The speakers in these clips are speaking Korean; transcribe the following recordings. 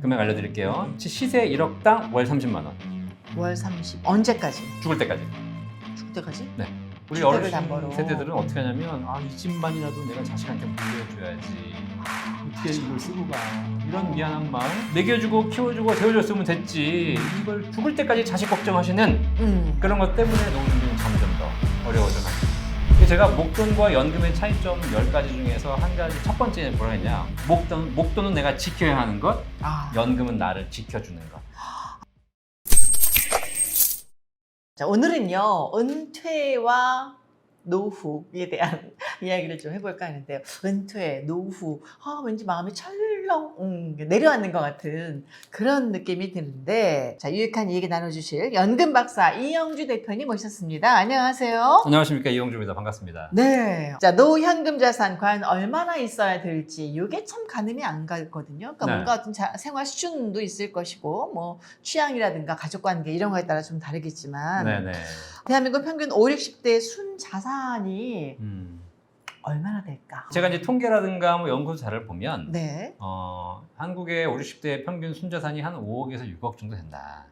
금액 알려드릴게요. 시세 1억당 월 30만 원. 월 30. 언제까지? 죽을 때까지. 죽을 때까지? 네. 우리 주택을 어르신 담보로. 세대들은 어떻게 하냐면 이 집만이라도 내가 자식한테 물려줘야지. 어떻게 이걸 쓰고 가. 이런 미안한 마음. 먹여주고 키워주고 재워줬으면 됐지. 이걸 죽을 때까지 자식 걱정하시는 그런 것 때문에 노후는 점점 더 어려워져 갑니다. 제가 목돈과 연금의 차이점 10가지 중에서 한 가지 첫 번째는 뭐라 했냐. 목돈은 내가 지켜야 하는 것, 연금은 나를 지켜주는 것. 자, 오늘은요, 은퇴와 노후에 대한 이야기를 좀 해볼까 하는데요. 은퇴, 노후, 왠지 마음이 철렁 내려앉는 것 같은 그런 느낌이 드는데, 자, 유익한 얘기 나눠주실 연금 박사 이영주 대표님 모셨습니다. 안녕하세요. 안녕하십니까, 이영주입니다. 반갑습니다. 네. 자, 노후현금 자산 과연 얼마나 있어야 될지, 이게 참 가늠이 안 가거든요. 그러니까 네. 뭔가 어떤 생활 수준도 있을 것이고, 뭐, 취향이라든가 가족관계 이런 거에 따라 좀 다르겠지만, 네네. 대한민국 평균 5, 60대 순 자산이 얼마나 될까? 제가 이제 통계라든가 뭐 연구소 자료를 보면 네. 한국의 5, 60대 평균 순자산이 한 5억에서 6억 정도 된다.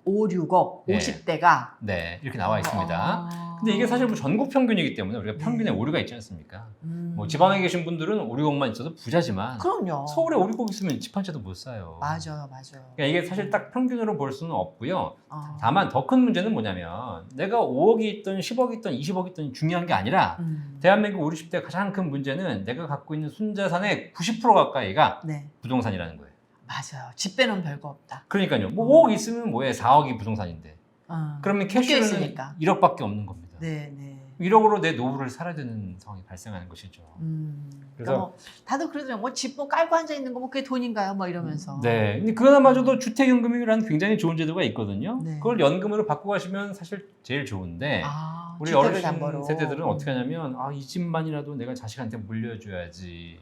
5, 6억, 네. 50대가. 네, 이렇게 나와 있습니다. 근데 이게 사실 뭐 전국 평균이기 때문에 우리가 평균에 오류가 있지 않습니까? 뭐 지방에 계신 분들은 5, 6억만 있어도 부자지만 그럼요. 서울에 5, 6억 있으면 집 한 채도 못 사요. 맞아요. 그러니까 이게 사실 딱 평균으로 볼 수는 없고요. 어. 다만 더 큰 문제는 뭐냐면 내가 5억이 있든 10억이 있든 20억이 있든 중요한 게 아니라 대한민국 5, 60대 가장 큰 문제는 내가 갖고 있는 순자산의 90% 가까이가 네. 부동산이라는 거예요. 맞아요. 집 빼놓으면 별거 없다. 그러니까요. 뭐 5억 있으면 뭐해? 4억이 부동산인데. 그러면 묶여 캐시는 있으니까. 1억밖에 없는 겁니다. 네, 네. 1억으로 내 노후를 살아야 되는 상황이 발생하는 것이죠. 그래서 뭐, 다들 그러더라고요. 뭐 집 뭐 깔고 앉아 있는 거 뭐 그게 돈인가요? 뭐 이러면서. 네. 근데 그나마저도 주택연금이라는 굉장히 좋은 제도가 있거든요. 네. 그걸 연금으로 바꿔 가시면 사실 제일 좋은데 우리 주택을 어르신 담보로. 세대들은 어떻게 하냐면 이 집만이라도 내가 자식한테 물려줘야지.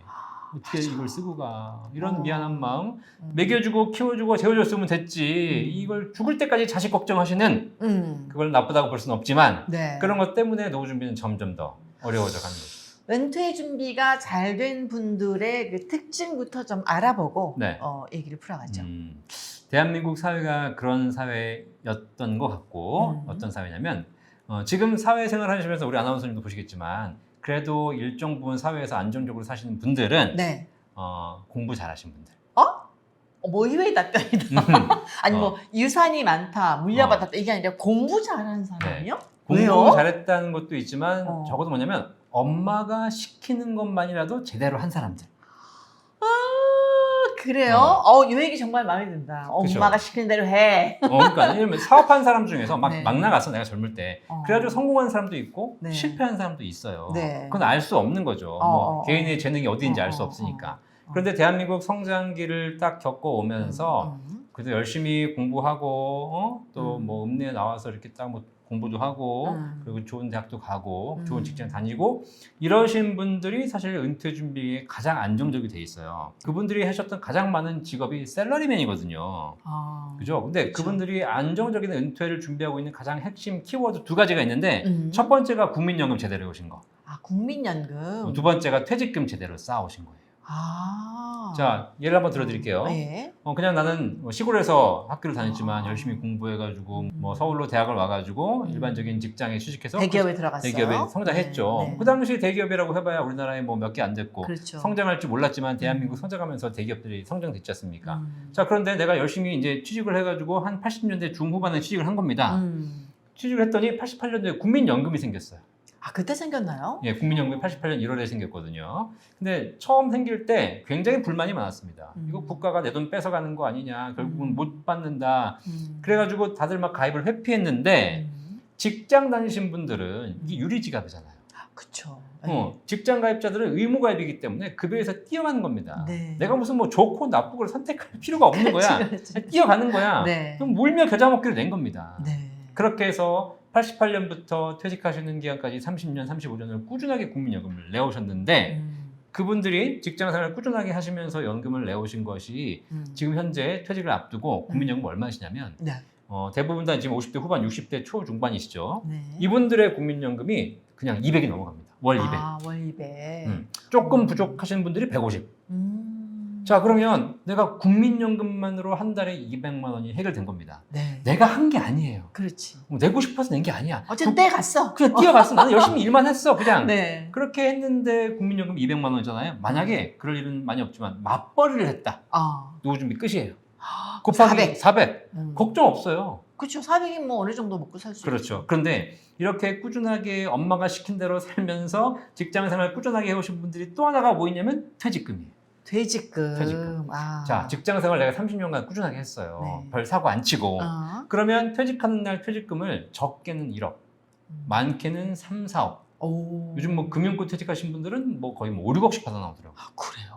어떻게 이걸 쓰고 가. 이런 미안한 마음. 먹여주고 키워주고 재워줬으면 됐지. 이걸 죽을 때까지 자식 걱정하시는 그걸 나쁘다고 볼 수는 없지만 네. 그런 것 때문에 노후 준비는 점점 더 어려워져 가는 거죠. 은퇴 준비가 잘 된 분들의 그 특징부터 좀 알아보고 네. 얘기를 풀어가죠. 대한민국 사회가 그런 사회였던 것 같고 어떤 사회냐면 지금 사회생활 하시면서 우리 아나운서님도 보시겠지만 그래도 일정 부분 사회에서 안정적으로 사시는 분들은 네. 공부 잘하신 분들. 뭐 의외의 답변이다. 아니 뭐 유산이 많다, 물려받았다 이게 아니라 공부 잘하는 사람이요? 공부 왜요? 잘했다는 것도 있지만 적어도 뭐냐면 엄마가 시키는 것만이라도 제대로 한 사람들. 그래요? 이 얘기 정말 마음에 든다. 그쵸. 엄마가 시키는 대로 해. 그러니까 왜냐면 사업한 사람 중에서 막 네. 나갔어 내가 젊을 때. 그래가지고 성공한 사람도 있고 네. 실패한 사람도 있어요. 네. 그건 알 수 없는 거죠. 뭐 개인의 재능이 어디인지 알 수 없으니까. 그런데 대한민국 성장기를 딱 겪어오면서 그래도 열심히 공부하고 또 뭐 읍내에 나와서 이렇게 딱 뭐 공부도 하고 그리고 좋은 대학도 가고 좋은 직장 다니고 이러신 분들이 사실 은퇴 준비에 가장 안정적이 돼 있어요. 그분들이 하셨던 가장 많은 직업이 샐러리맨이거든요. 그죠? 근데 그쵸. 그분들이 안정적인 은퇴를 준비하고 있는 가장 핵심 키워드 두 가지가 있는데 첫 첫 번째가 국민연금 제대로 해오신 거. 국민연금. 두 번째가 퇴직금 제대로 쌓아오신 거예요. 자, 예를 한번 들어드릴게요. 네. 그냥 나는 시골에서 학교를 다녔지만 열심히 공부해가지고 뭐 서울로 대학을 와가지고 일반적인 직장에 취직해서 대기업에 들어갔어요. 대기업에 성장했죠. 네, 네. 그 당시 대기업이라고 해봐야 우리나라에 뭐 몇 개 안 됐고 그렇죠. 성장할 줄 몰랐지만 대한민국 성장하면서 대기업들이 성장됐지 않습니까? 자, 그런데 내가 열심히 이제 취직을 해가지고 한 80년대 중후반에 취직을 한 겁니다. 취직을 했더니 88년도에 국민연금이 생겼어요. 그때 생겼나요? 예, 국민연금이 88년 1월에 생겼거든요. 근데 처음 생길 때 굉장히 불만이 많았습니다. 이거 국가가 내 돈 뺏어가는 거 아니냐, 결국은 못 받는다. 그래가지고 다들 막 가입을 회피했는데 직장 다니신 분들은 이게 유리지갑이잖아요. 그쵸. 직장 가입자들은 의무 가입이기 때문에 급여에서 뛰어가는 겁니다. 네. 내가 무슨 뭐 좋고 나쁘고를 선택할 필요가 없는 거야. 그렇지. 뛰어가는 거야. 네. 그럼 물며 겨자 먹기로 된 겁니다. 네. 그렇게 해서 88년부터 퇴직하시는 기간까지 30년, 35년을 꾸준하게 국민연금을 내오셨는데 그분들이 직장생활을 꾸준하게 하시면서 연금을 내오신 것이 지금 현재 퇴직을 앞두고 국민연금 얼마시냐면 네. 대부분 다 지금 50대 후반, 60대 초중반이시죠. 네. 이분들의 국민연금이 그냥 200이 넘어갑니다. 월 200. 월 200. 조금 부족하신 분들이 150. 자, 그러면 내가 국민연금만으로 한 달에 200만 원이 해결된 겁니다. 네. 내가 한 게 아니에요. 그렇지. 내고 싶어서 낸 게 아니야. 어쨌든 때 갔어. 그냥 뛰어갔어. 나는 열심히 일만 했어. 그냥. 네. 그렇게 했는데 국민연금 200만 원이잖아요. 만약에 그럴 일은 많이 없지만 맞벌이를 했다. 노후준비 끝이에요. 곱하기 400. 걱정 없어요. 그렇죠. 400이면 뭐 어느 정도 먹고 살 수 있죠. 그렇죠. 그런데 이렇게 꾸준하게 엄마가 시킨 대로 살면서 직장생활 꾸준하게 해오신 분들이 또 하나가 뭐 있냐면 퇴직금이에요. 퇴직금. 퇴직금. 아. 자, 직장생활 내가 30년간 꾸준하게 했어요. 네. 별 사고 안 치고. 그러면 퇴직하는 날 퇴직금을 적게는 1억, 많게는 3, 4억. 오. 요즘 뭐 금융권 퇴직하신 분들은 뭐 거의 뭐 5, 6억씩 받아 나오더라고요. 아, 그래요?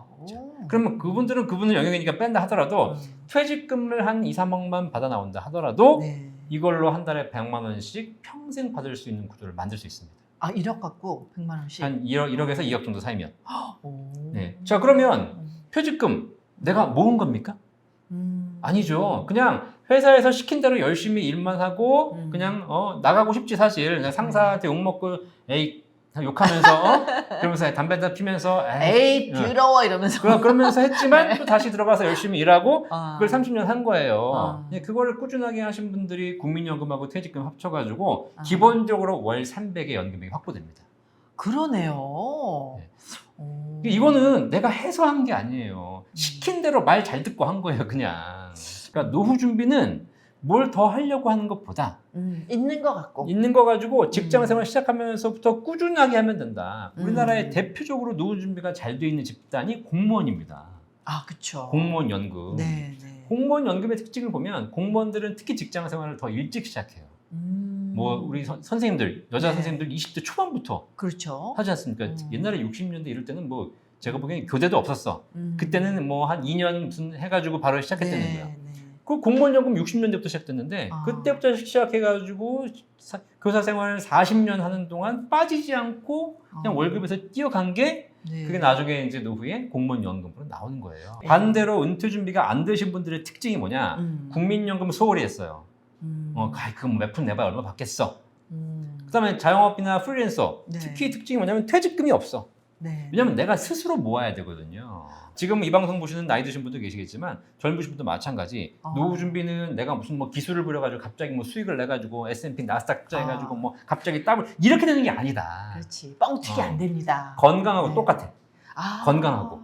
그러면 그분들은 그분의 영역이니까 뺀다 하더라도 퇴직금을 한 2, 3억만 받아 나온다 하더라도 네. 이걸로 한 달에 100만 원씩 평생 받을 수 있는 구조를 만들 수 있습니다. 아, 1억 갖고 100만 원씩. 한 1억에서 2억 정도 사이면. 오. 네. 자, 그러면 퇴직금 내가 모은 겁니까? 아니죠. 그냥 회사에서 시킨 대로 열심히 일만 하고 그냥 나가고 싶지 사실. 그냥 상사한테 욕먹고 에이 욕하면서 그러면서 담배 다 피면서 에이 더러워 이러면서 그러면서 했지만 또 다시 들어가서 열심히 일하고 그걸 30년 한 거예요. 그거를 꾸준하게 하신 분들이 국민연금하고 퇴직금 합쳐가지고 기본적으로 월 300의 연금액이 확보됩니다. 그러네요. 네. 이거는 내가 해서 한 게 아니에요. 시킨 대로 말 잘 듣고 한 거예요, 그냥. 그러니까 노후 준비는 뭘 더 하려고 하는 것보다 있는 거 같고 있는 거 가지고 직장 생활 시작하면서부터 꾸준하게 하면 된다. 우리나라에 대표적으로 노후 준비가 잘 돼 있는 집단이 공무원입니다. 아, 그렇죠. 공무원 연금. 네, 네. 공무원 연금의 특징을 보면 공무원들은 특히 직장 생활을 더 일찍 시작해요. 뭐 우리 선생님들, 여자 네. 선생님들 20대 초반부터 그렇죠. 하지 않습니까? 옛날에 60년대 이럴 때는 뭐 제가 보기엔 교대도 없었어. 그때는 뭐 한 2년 무슨 해가지고 바로 시작했다는 네, 거야. 네. 그 공무원연금 60년대부터 시작됐는데 그때부터 시작해가지고 교사 생활을 40년 하는 동안 빠지지 않고 그냥 월급에서 뛰어간 게 네. 그게 나중에 이제 노후에 공무원연금으로 나오는 거예요. 반대로 은퇴 준비가 안 되신 분들의 특징이 뭐냐? 국민연금 소홀히 했어요. 그거 몇 푼 내봐야 얼마 받겠어. 그다음에 자영업이나 프리랜서 네. 특히 특징이 뭐냐면 퇴직금이 없어. 네. 왜냐면 내가 스스로 모아야 되거든요. 지금 이 방송 보시는 나이 드신 분도 계시겠지만 젊으신 분도 마찬가지. 노후 준비는 내가 무슨 뭐 기술을 부려가지고 갑자기 뭐 수익을 내가지고 S&P 나스닥 투자해가지고 뭐 갑자기 더블 이렇게 되는 게 아니다. 그렇지. 뻥튀기 안 됩니다. 건강하고 네. 똑같아. 건강하고.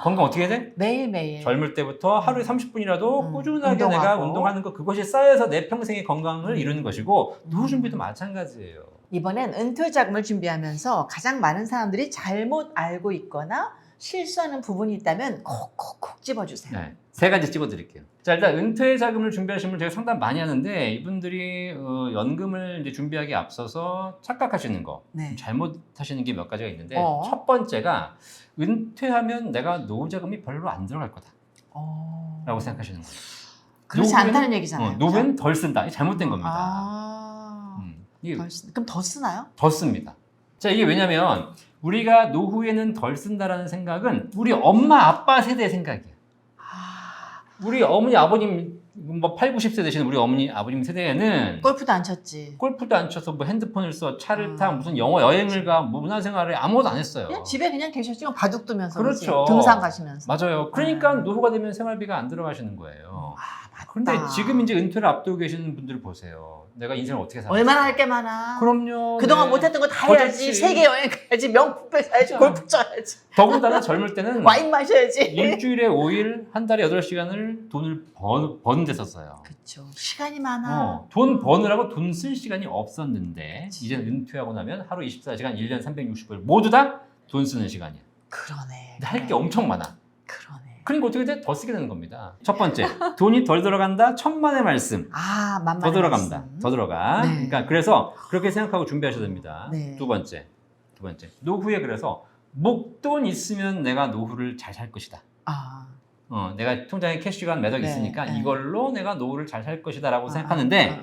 건강 어떻게 해야 돼? 매일매일. 젊을 때부터 하루에 30분이라도 꾸준하게 운동하고. 내가 운동하는 거 그것이 쌓여서 내 평생의 건강을 이루는 것이고 노후 준비도 마찬가지예요. 이번엔 은퇴 자금을 준비하면서 가장 많은 사람들이 잘못 알고 있거나 실수하는 부분이 있다면 콕콕콕 집어주세요. 네, 세 가지 집어드릴게요. 자, 일단 은퇴 자금을 준비하시는 분 제가 상담 많이 하는데 이분들이 연금을 이제 준비하기에 앞서서 착각하시는 거, 네. 잘못하시는 게 몇 가지가 있는데 첫 번째가 은퇴하면 내가 노후 자금이 별로 안 들어갈 거다라고 생각하시는 거예요. 그렇지 않다는 얘기잖아요. 노후엔 덜 쓴다. 이게 잘못된 겁니다. 이게 그럼 더 쓰나요? 더 씁니다. 자, 이게 왜냐면 우리가 노후에는 덜 쓴다라는 생각은 우리 엄마 아빠 세대의 생각이에요. 우리 어머니 아버님 뭐 8, 90세 되시는 우리 어머니 아버님 세대에는 골프도 안 쳤지. 골프도 안 쳐서 뭐 핸드폰을 써, 차를 타, 무슨 여행을 가, 뭐 문화생활을 아무것도 안 했어요. 그냥 집에 그냥 계셨지. 바둑 두면서 그렇죠. 등산 가시면서. 맞아요. 그러니까 노후가 되면 생활비가 안 들어가시는 거예요. 맞다. 그런데 지금 이제 은퇴를 앞두고 계시는 분들 보세요. 내가 인생을 어떻게 살았어? 얼마나 할 게 많아. 그럼요. 그동안 네. 못했던 거 다 거졌지. 해야지. 세계 여행 가야지. 명품백 사야지. 골프 쳐야지. 더군다나 젊을 때는 와인 마셔야지. 일주일에 5일, 한 달에 8시간을 돈을 버는 데 썼어요. 그렇죠. 시간이 많아. 돈 버느라고 돈 쓸 시간이 없었는데 이제는 은퇴하고 나면 하루 24시간, 1년 360일 모두 다 돈 쓰는 시간이야. 그러네. 할 게 엄청 많아. 그러네. 그러니까 어떻게 돼? 더 쓰게 되는 겁니다. 첫 번째, 돈이 덜 들어간다. 천만의 말씀. 만만한 더 들어갑니다. 말씀. 더 들어가. 네. 그러니까 그래서 그렇게 생각하고 준비하셔야 됩니다. 네. 두 번째, 노후에 그래서 목돈 있으면 내가 노후를 잘 살 것이다. 내가 통장에 캐시가 몇 억 네, 있으니까 네. 이걸로 내가 노후를 잘 살 것이다라고 생각하는데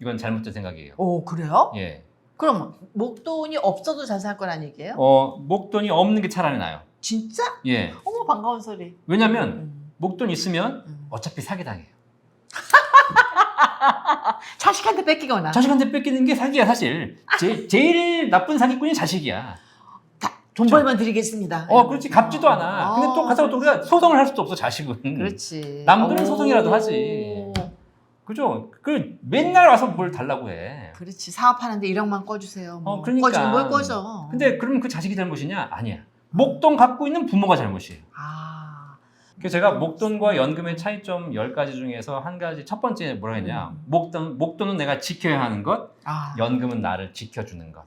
이건 잘못된 생각이에요. 오, 그래요? 예. 그럼 목돈이 없어도 잘 살 거란 얘기예요? 목돈이 없는 게 차라리 나아요. 진짜? 예. 어머, 반가운 소리. 왜냐면 목돈 있으면 어차피 사기당해요. 자식한테 뺏기거나. 자식한테 뺏기는 게 사기야, 사실. 제일 나쁜 사기꾼이 자식이야. 돈 벌면 드리겠습니다. 그렇지. 갚지도 않아. 근데 또 가서 또 우리가 소송을 할 수도 없어, 자식은. 그렇지. 남들은 소송이라도 하지. 그죠? 맨날 와서 뭘 달라고 해. 그렇지. 사업하는데 1억만 꺼주세요. 뭐. 그러니까. 꺼주면 뭘 꺼져. 근데 그러면 그 자식이 잘못이냐? 아니야. 목돈 갖고 있는 부모가 잘못이에요. 그래서 제가 목돈과 연금의 차이점 10가지 중에서 한 가지, 첫 번째 뭐라 했냐? 목돈은 내가 지켜야 하는 것, 연금은 나를 지켜주는 것.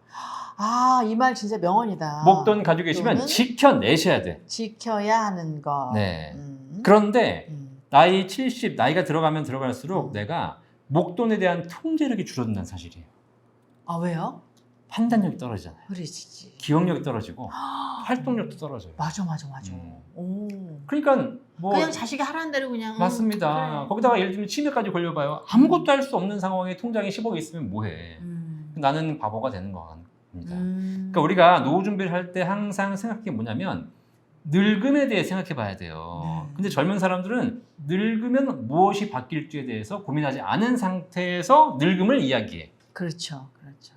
이 말 진짜 명언이다. 목돈 가지고 계시면 지켜내셔야 돼. 지켜야 하는 것. 네. 그런데 나이 70, 나이가 들어가면 들어갈수록 내가 목돈에 대한 통제력이 줄어든다는 사실이에요. 왜요? 판단력이 떨어지잖아요. 그러지. 기억력이 떨어지고 활동력도 떨어져요. 맞아. 그러니까 그냥 자식이 하라는 대로 그냥. 맞습니다. 그래. 거기다가 예를 들면 치매까지 걸려봐요. 아무것도 할 수 없는 상황에 통장에 10억이 있으면 뭐해. 나는 바보가 되는 겁니다. 그러니까 우리가 노후 준비를 할 때 항상 생각해 뭐냐면 늙음에 대해 생각해 봐야 돼요. 근데 젊은 사람들은 늙으면 무엇이 바뀔지에 대해서 고민하지 않은 상태에서 늙음을 이야기해. 그렇죠.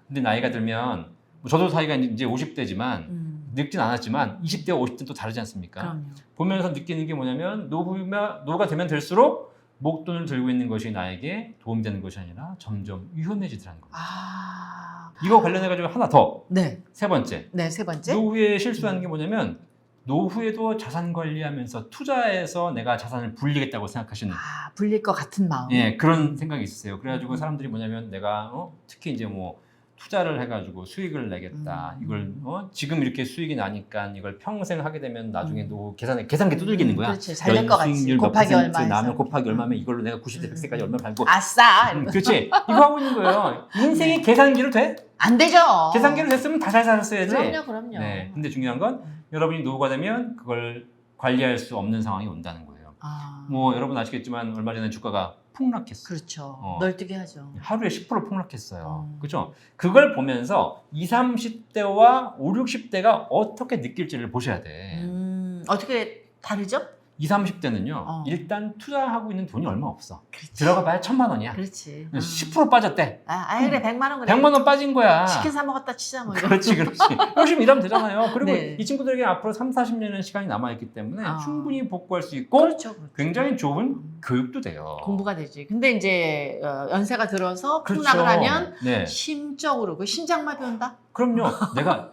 근데 나이가 들면 저도 사이가 이제 50대지만 늙진 않았지만 20대와 50대는 또 다르지 않습니까? 그럼요. 보면서 느끼는 게 뭐냐면 노후가 되면 될수록 목돈을 들고 있는 것이 나에게 도움되는 것이 아니라 점점 위험해지더라는 겁니다. 이거 관련해가지고 하나 더. 네. 세 번째. 네, 세 번째. 노후에 실수하는 게 뭐냐면 노후에도 자산 관리하면서 투자해서 내가 자산을 불리겠다고 생각하시는. 불릴 것 같은 마음. 예, 그런 생각이 있으세요. 그래가지고 사람들이 뭐냐면 내가 특히 이제 뭐 투자를 해가지고 수익을 내겠다. 이걸 지금 이렇게 수익이 나니까 이걸 평생 하게 되면 나중에 노후 계산기 두들기는 거야. 그렇지. 잘 될 것 같지. 수익률 곱하기 몇 얼마 퍼센트 나면 곱하기 얼마면 이걸로 내가 90대 100세까지 얼마 벌고. 아싸. 그렇지. 이거 하고 있는 거예요. 인생이 계산기로 돼? 안 되죠. 계산기로 됐으면 다 잘 살았어야지. 그럼요. 네. 근데 중요한 건 여러분이 노후가 되면 그걸 관리할 수 없는 상황이 온다는 거예요. 뭐 여러분 아시겠지만 얼마 전에 주가가 폭락했어요. 그렇죠. 널뛰게 하죠. 하루에 10% 폭락했어요. 그죠? 그걸 보면서 20, 30대와 5, 60대가 어떻게 느낄지를 보셔야 돼. 어떻게 다르죠? 20, 30대는요. 일단 투자하고 있는 돈이 얼마 없어. 그렇지. 들어가 봐야 1,000만 원이야. 그렇지. 10% 빠졌대. 그래 100만 원 그래. 100만 원 빠진 거야. 치킨 사 먹었다 치자 뭐. 그렇지. 열심히 일하면 되잖아요. 그리고 네. 이 친구들에게 앞으로 3, 40년의 시간이 남아있기 때문에 충분히 복구할 수 있고 그렇죠. 굉장히 좋은 교육도 돼요. 공부가 되지. 근데 이제 연세가 들어서 그렇죠. 폭락을 하면 네. 심적으로 심장마비 온다? 그럼요. 내가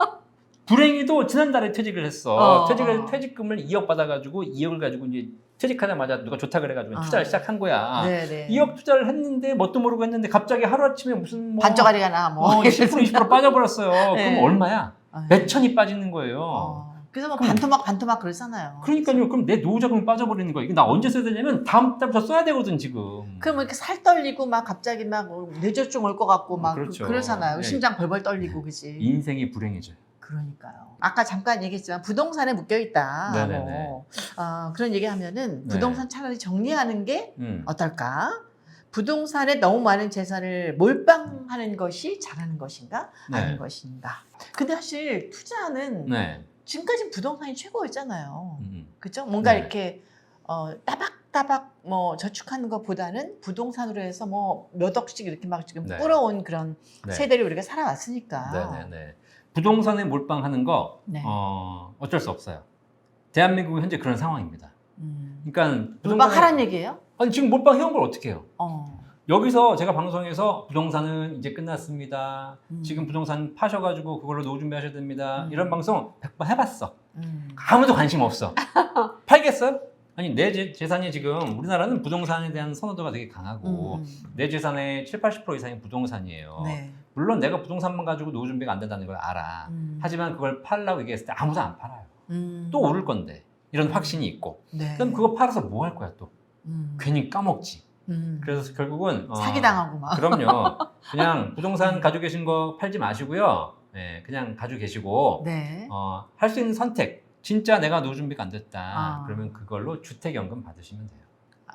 불행히도 지난달에 퇴직을 했어. 퇴직금을 2억 받아가지고 2억을 가지고 이제 퇴직하자마자 누가 좋다 그래가지고 투자를 시작한 거야. 네네. 2억 투자를 했는데 뭣도 모르고 했는데 갑자기 하루아침에 무슨 반쪽짜리가 나 뭐. 10% 20% 빠져버렸어요. 네. 그럼 얼마야? 몇 천이 빠지는 거예요. 그래서 뭐 반토막 그러잖아요. 그러니까요. 그럼 내 노후 자금이 빠져버리는 거야. 이거 나 언제 써야 되냐면 다음 달부터 써야 되거든 지금. 그럼 이렇게 살 떨리고 막 갑자기 막 뇌졸중 올 것 같고 막 그렇죠. 그러잖아요. 네. 심장 벌벌 떨리고 그지. 인생이 불행해져요. 그러니까요. 아까 잠깐 얘기했지만 부동산에 묶여 있다. 네네네. 그런 얘기하면은 부동산 차라리 정리하는 게 어떨까? 부동산에 너무 많은 재산을 몰빵하는 것이 잘하는 것인가? 아닌 것인가? 근데 사실 투자는 지금까지 부동산이 최고였잖아요. 그죠? 뭔가 이렇게 따박따박 뭐 저축하는 것보다는 부동산으로 해서 뭐 몇 억씩 이렇게 막 지금 뿌려온 그런 세대를 우리가 살아왔으니까. 네네네. 부동산에 몰빵하는 거 어쩔 수 없어요. 대한민국은 현재 그런 상황입니다. 그러니까 몰빵하란 얘기예요? 아니 지금 몰빵 해온 걸 어떻게 해요? 여기서 제가 방송에서 부동산은 이제 끝났습니다. 지금 부동산 파셔가지고 그걸로 노후 준비하셔야 됩니다. 이런 방송 100번 해봤어. 아무도 관심 없어. 팔겠어요? 아니 내 재산이 지금 우리나라는 부동산에 대한 선호도가 되게 강하고 내 재산의 7, 80% 이상이 부동산이에요. 네. 물론 내가 부동산만 가지고 노후 준비가 안 된다는 걸 알아. 하지만 그걸 팔라고 얘기했을 때 아무도 안 팔아요. 또 오를 건데 이런 확신이 있고 그럼 그거 팔아서 뭐 할 거야 또? 괜히 까먹지. 그래서 결국은 사기당하고 막. 그럼요. 그냥 부동산 가지고 계신 거 팔지 마시고요. 네, 그냥 가지고 계시고 할 수 있는 선택. 진짜 내가 노후 준비가 안 됐다. 그러면 그걸로 주택연금 받으시면 돼요.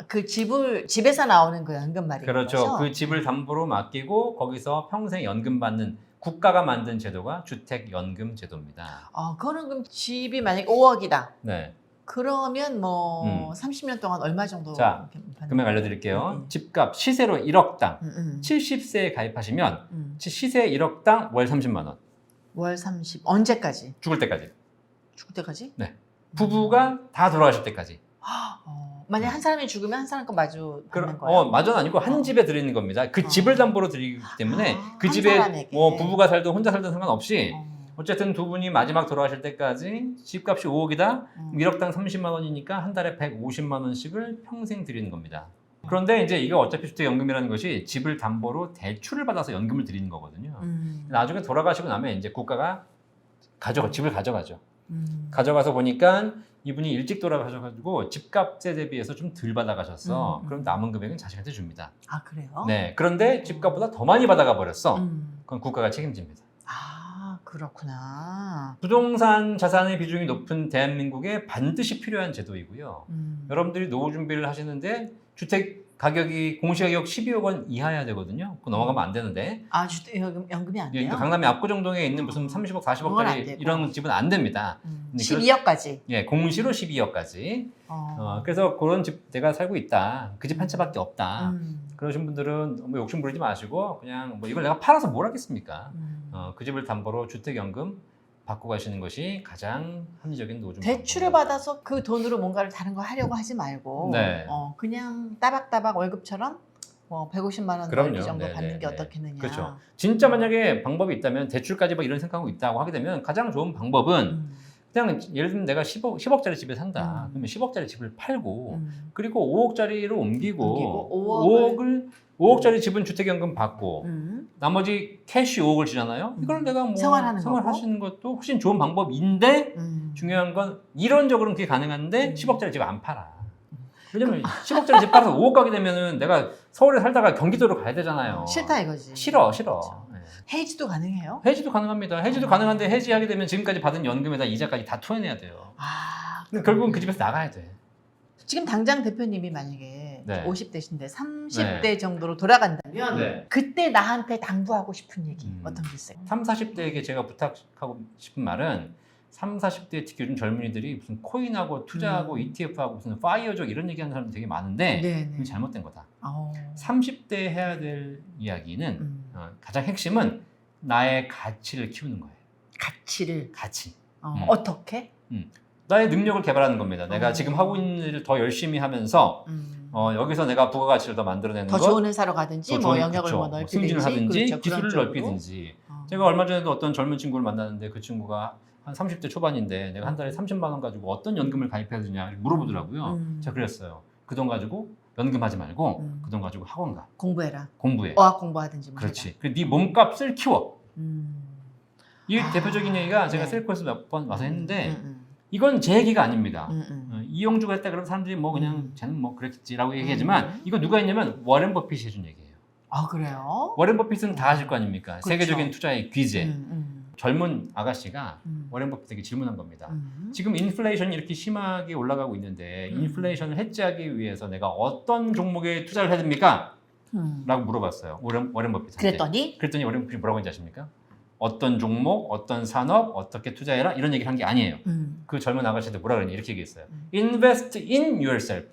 그 집에서 나오는 그 연금 말이죠. 그렇죠. 그 집을 담보로 맡기고 거기서 평생 연금 받는 국가가 만든 제도가 주택연금 제도입니다. 그거는 그럼 집이 만약에 5억이다. 네. 그러면 뭐 30년 동안 얼마 정도? 자, 금액 알려드릴게요. 집값 시세로 1억당 70세에 가입하시면 시세 1억당 월 30만 원. 월 30. 언제까지? 죽을 때까지. 죽을 때까지? 부부가 다 돌아가실 때까지. 만약 한 사람이 죽으면 한 사람 거 마주 받는 거예요? 마저는 아니고 한 집에 드리는 겁니다. 그 집을 담보로 드리기 때문에 그 한 집에 사람에게. 부부가 살든 혼자 살든 상관없이 어. 어쨌든 두 분이 마지막 돌아가실 때까지 집값이 5억이다. 1억당 30만 원이니까 한 달에 150만 원씩을 평생 드리는 겁니다. 그런데 이제 이게 어차피 주택연금이라는 것이 집을 담보로 대출을 받아서 연금을 드리는 거거든요. 나중에 돌아가시고 나면 이제 국가가 집을 가져가죠. 가져가서 보니까 이분이 일찍 돌아가셔가지고 집값에 대비해서 좀 덜 받아가셨어. 그럼 남은 금액은 자식한테 줍니다. 아 그래요? 네, 그런데 집값보다 더 많이 받아가 버렸어. 그건 국가가 책임집니다. 아 그렇구나. 부동산 자산의 비중이 높은 대한민국에 반드시 필요한 제도이고요. 여러분들이 노후 준비를 하시는데 주택 가격이 공시가격 12억 원 이하여야 되거든요. 그거 넘어가면 안 되는데. 아 주택연금이 안 돼요? 강남의 압구정동에 있는 무슨 30억, 그건 안 40억짜리 되고. 이런 집은 안 됩니다. 12억까지. 예, 공시로 12억까지. 그래서 그런 집 내가 살고 있다. 그 집 한 채밖에 없다. 그러신 분들은 뭐 욕심 부리지 마시고 그냥 뭐 이걸 내가 팔아서 뭘 하겠습니까? 그 집을 담보로 주택연금 받고 가시는 것이 가장 합리적인 노후 준비. 대출을 받아서 그 돈으로 뭔가를 다른 거 하려고 하지 말고 네. 그냥 따박따박 월급처럼 뭐 150만 원 그럼요. 정도 네, 받는 네, 게 네. 어떻겠느냐. 그렇죠. 진짜 만약에 방법이 있다면 대출까지 뭐 이런 생각하고 있다고 하게 되면 가장 좋은 방법은 그냥 예를 들면 내가 10억짜리 집에 산다. 그러면 10억짜리 집을 팔고 그리고 5억짜리로 옮기고 5억짜리 집은 주택연금 받고 나머지 캐시 5억을 주잖아요. 이걸 내가 뭐 생활하시는 것도 훨씬 좋은 방법인데 중요한 건 이론적으로는 그게 가능한데 10억짜리 집 안 팔아. 왜냐면 10억짜리 집 팔아서 5억 가게 되면은 내가 서울에 살다가 경기도로 가야 되잖아요. 싫다 이거지. 싫어. 그렇죠. 네. 해지도 가능해요? 해지도 가능합니다. 해지도 가능한데 해지하게 되면 지금까지 받은 연금에다 이자까지 다 토해내야 돼요. 결국은 그 집에서 나가야 돼. 지금 당장 대표님이 만약에 네. 50대신데 30대 정도로 돌아간다면 그때 나한테 당부하고 싶은 얘기 어떤 게 있어요? 3, 40대에게 제가 부탁하고 싶은 말은 3, 40대 특히 요즘 젊은이들이 무슨 코인하고 투자하고 ETF하고 무슨 파이어족 이런 얘기하는 사람들 되게 많은데 그건 잘못된 거다. 30대 해야 될 이야기는 가장 핵심은 나의 가치를 키우는 거예요. 가치. 어떻게? 나의 능력을 개발하는 겁니다. 내가 지금 하고 있는 일을 더 열심히 하면서 여기서 내가 부가가치를 더 만들어내는 더 좋은 회사로 가든지 뭐 영역을 뭐 넓히든지 승진을 하든지 그렇죠. 기술을 넓히든지 제가 얼마 전에도 어떤 젊은 친구를 만났는데 그 친구가 한 30대 초반인데 내가 한 달에 30만 원 가지고 어떤 연금을 가입해야 되냐 물어보더라고요. 제가 그랬어요. 그 돈 가지고 연금하지 말고 그 돈 가지고 학원 가. 공부해. 어학 공부하든지 뭐 그렇지. 네 몸값을 키워. 이 대표적인 얘기가 제가 셀코에서 몇 번 와서 했는데 이건 제 얘기가 아닙니다. 이용주가 했다 그러면 사람들이 뭐 그냥 쟤는 뭐 그랬겠지라고 얘기하지만 이거 누가 했냐면 워렌 버핏이 해준 얘기예요. 아 그래요? 워렌 버핏은 다 아실 거 아닙니까? 그렇죠. 세계적인 투자의 귀재. 젊은 아가씨가 워렌 버핏에게 질문한 겁니다. 지금 인플레이션이 이렇게 심하게 올라가고 있는데 인플레이션을 해지하기 위해서 내가 어떤 종목에 투자를 해야 됩니까? 라고 물어봤어요. 워렌 버핏한테. 그랬더니 워렌 버핏이 뭐라고 했는지 아십니까? 어떤 종목, 어떤 산업, 어떻게 투자해라 이런 얘기를 한 게 아니에요. 그 젊은 아가씨한테 뭐라 그러냐 이렇게 얘기했어요. Invest in yourself.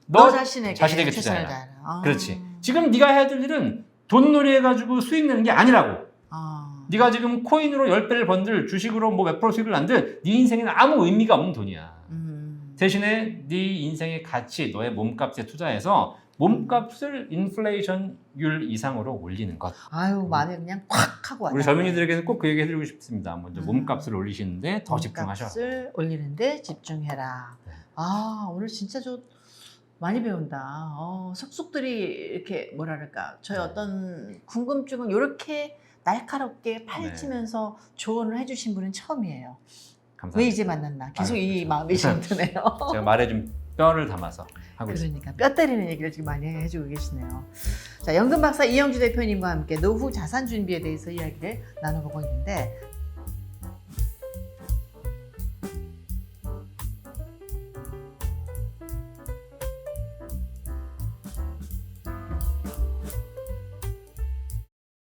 너 자신에게 투자해라. 그렇지. 지금 네가 해야 될 일은 돈놀이 해가지고 수익 내는 게 아니라고. 네가 지금 코인으로 10배를 번들 주식으로 뭐 몇 프로 수익을 난들 네 인생에는 아무 의미가 없는 돈이야. 대신에 네 인생의 가치, 너의 몸값에 투자해서 몸값을 인플레이션율 이상으로 올리는 것. 말을 그냥 콱 하고 우리 젊은이들에게는 꼭 그 얘기 해드리고 싶습니다. 먼저 몸값을 올리시는데 더 집중하셔라. 몸값을 올리는데 집중해라. 네. 오늘 진짜 좀 많이 배운다. 속속들이 이렇게 뭐랄까 저의 어떤 궁금증을 이렇게 날카롭게 파헤치면서 조언을 해주신 분은 처음이에요. 감사합니다. 왜 이제 만났나? 계속 이 마음이 좀 드네요. 제가 말에 좀 뼈를 담아서 하고 그러니까 뼈 때리는 얘기를 지금 많이 해주고 계시네요. 자, 연금 박사 이영주 대표님과 함께 노후 자산 준비에 대해서 이야기를 나눠보고 있는데